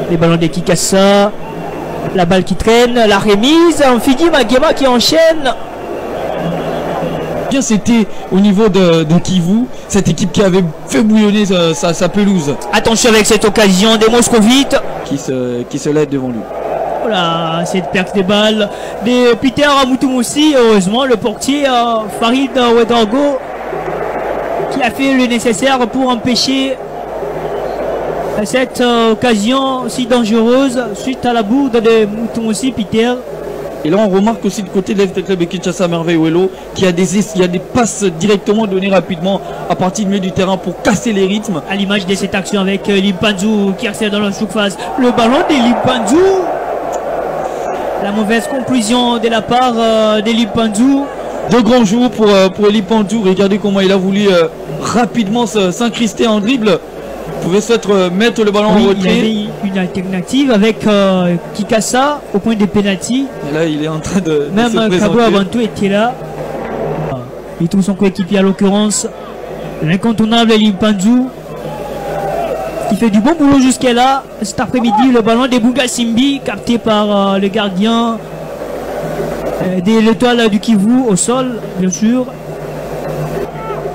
Les ballons de Kikassa. La balle qui traîne, la remise. Amphidi Magema qui enchaîne. Bien, c'était au niveau de Kivu, cette équipe qui avait fait bouillonner sa pelouse. Attention avec cette occasion des Moscovites qui se lève devant lui. Voilà, cette perte de balle de Peter Moutoumossi. Heureusement, le portier Farid Ouedraogo qui a fait le nécessaire pour empêcher cette occasion si dangereuse suite à la bourde de Moutoumossi Peter. Et là on remarque aussi du côté de l'FT Club de Kinshasa Merveille Ouello qu'il y a des passes directement données rapidement à partir du milieu du terrain pour casser les rythmes. À l'image de cette action avec Limpanzou qui accède dans la surface. Le ballon de Limpanzou. La mauvaise conclusion de la part de Limpanzou. De grands jours pour Limpanzou. Regardez comment il a voulu rapidement s'incruster en dribble. Pouvait se mettre le ballon en retrait. Il avait une alternative avec Kikassa au point des pénaltys. Et là il est en train de même se présenter. Kabo Abantou était là. Il trouve son coéquipier à l'occurrence l'incontournable Limpanzou qui fait du bon boulot jusqu'à là. Cet après-midi le ballon de Bunga Simbi capté par le gardien de l'Étoile du Kivu au sol bien sûr.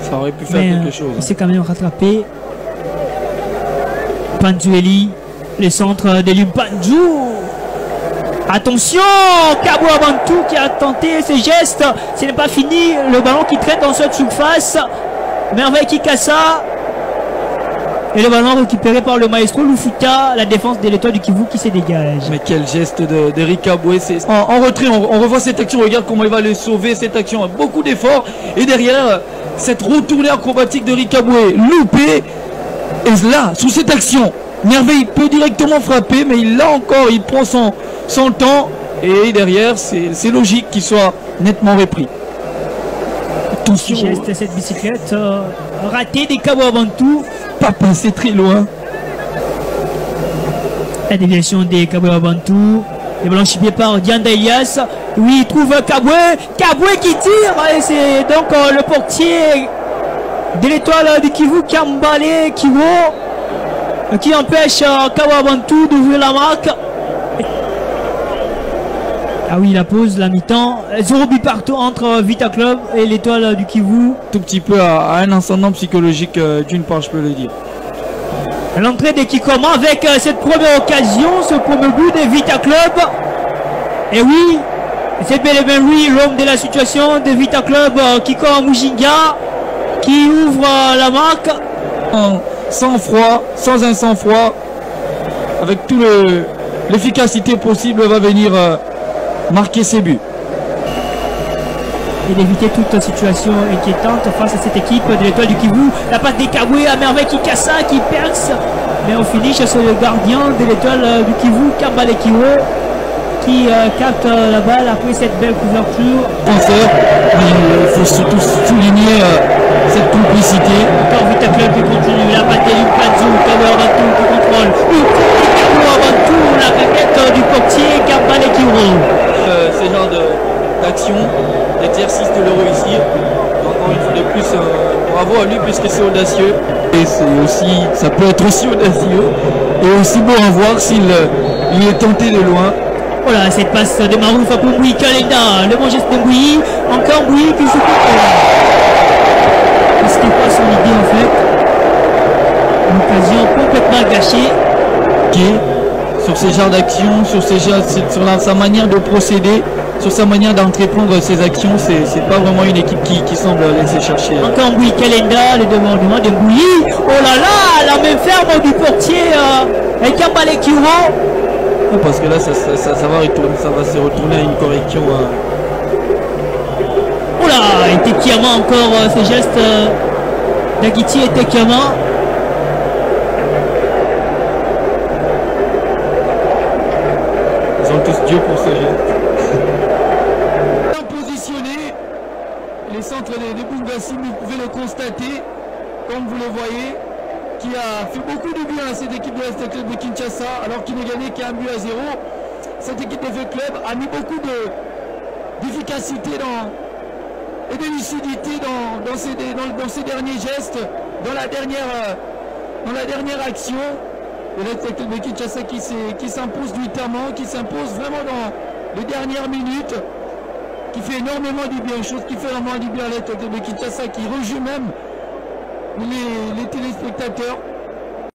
Ça aurait pu faire quelque chose. Il s'est quand même rattrapé. Panzueli, le centre de Limpanzou. Attention, Kabo Abantou qui a tenté ses gestes. Ce n'est pas fini. Le ballon qui traîne dans cette surface. Merveille Kikassa. Et le ballon récupéré par le maestro Lufuta. La défense de l'Étoile du Kivu qui se dégage. Mais quel geste d'Eric Kaboué. En retrait, on revoit cette action. Regarde comment il va le sauver. Cette action a beaucoup d'efforts. Et derrière, cette retournée acrobatique d'Eric Kaboué. Loupé. Et là, sous cette action, Merveille peut directement frapper, mais il l'a encore, il prend son temps. Et derrière, c'est logique qu'il soit nettement repris. Attention. Geste cette bicyclette ratée des Kabo Abantou. Pas passé très loin. La déviation des Kabo Abantou. Le ballon chipé par Dianda Elias. Oui, il trouve Kaboué. Kaboué qui tire. Et c'est donc le portier de l'Étoile du Kivu Kambale Kiwo qui empêche Kabo Abantou d'ouvrir la marque. Ah oui, la pause, la mi-temps. 0 but partout entre Vita Club et l'Étoile du Kivu. Tout petit peu à un ascendant psychologique d'une part, je peux le dire. L'entrée de Kikoma avec cette première occasion, ce premier but de Vita Club. Et oui, c'est bel et bien lui, l'homme de la situation de Vita Club, Kikoma Mujinga, qui ouvre la marque. Sans froid, sans un sang-froid, avec toute l'efficacité possible, va venir marquer ses buts. Et d'éviter toute situation inquiétante face à cette équipe de l'Étoile du Kivu. La passe des Kaboué à merveille Kikassa qui perce. Mais on finit sur le gardien de l'Étoile du Kivu, Kambale Kiwo, qui capte la balle après cette belle couverture. Il faut surtout souligner cette complicité. Encore Vita Club qui continue, la patte de Limpanzou, Kabo Abantou qui contrôle. Kabo Abantou, la raquette du portier, Kambale Kiwo. Ce genre d'action, d'exercice de le réussir. Encore une fois de plus, bravo à lui puisque c'est audacieux. Et ça peut être aussi audacieux et aussi beau à voir s'il est tenté de loin. Voilà, cette passe de Marouf pour Mboui Kalenda, le bon geste de Mboui, encore Mboui qui se contrôle. C'était pas son idée en fait. Une occasion complètement gâchée. Sur ces genres d'actions, sur sa manière de procéder, sur sa manière d'entreprendre ses actions, c'est pas vraiment une équipe qui semble laisser chercher. Encore Mboui Kalenda, le demandement de Mboui. Oh là là, la main ferme du portier Kambale Kiwo. Parce que là, ça va se retourner à une correction. Oula, et Tekiyama encore ces gestes d'Agiti et Tekiyama. Ils ont tous Dieu pour ce geste. Bien positionné, les centres de Bungassim, vous pouvez le constater, comme vous le voyez, qui a fait beaucoup de bien à cette équipe de l'FT Club de Kinshasa alors qu'il ne gagnait qu'un but à 0. Cette équipe de l'FT Club a mis beaucoup d'efficacité et de lucidité dans ces derniers gestes, dans la dernière action. Et là, c'est le Kinshasa qui s'impose nuitamment, qui s'impose vraiment dans les dernières minutes, qui fait énormément du bien, chose qui fait vraiment du bien à l'aide de Kinshasa, qui rejoue même les téléspectateurs.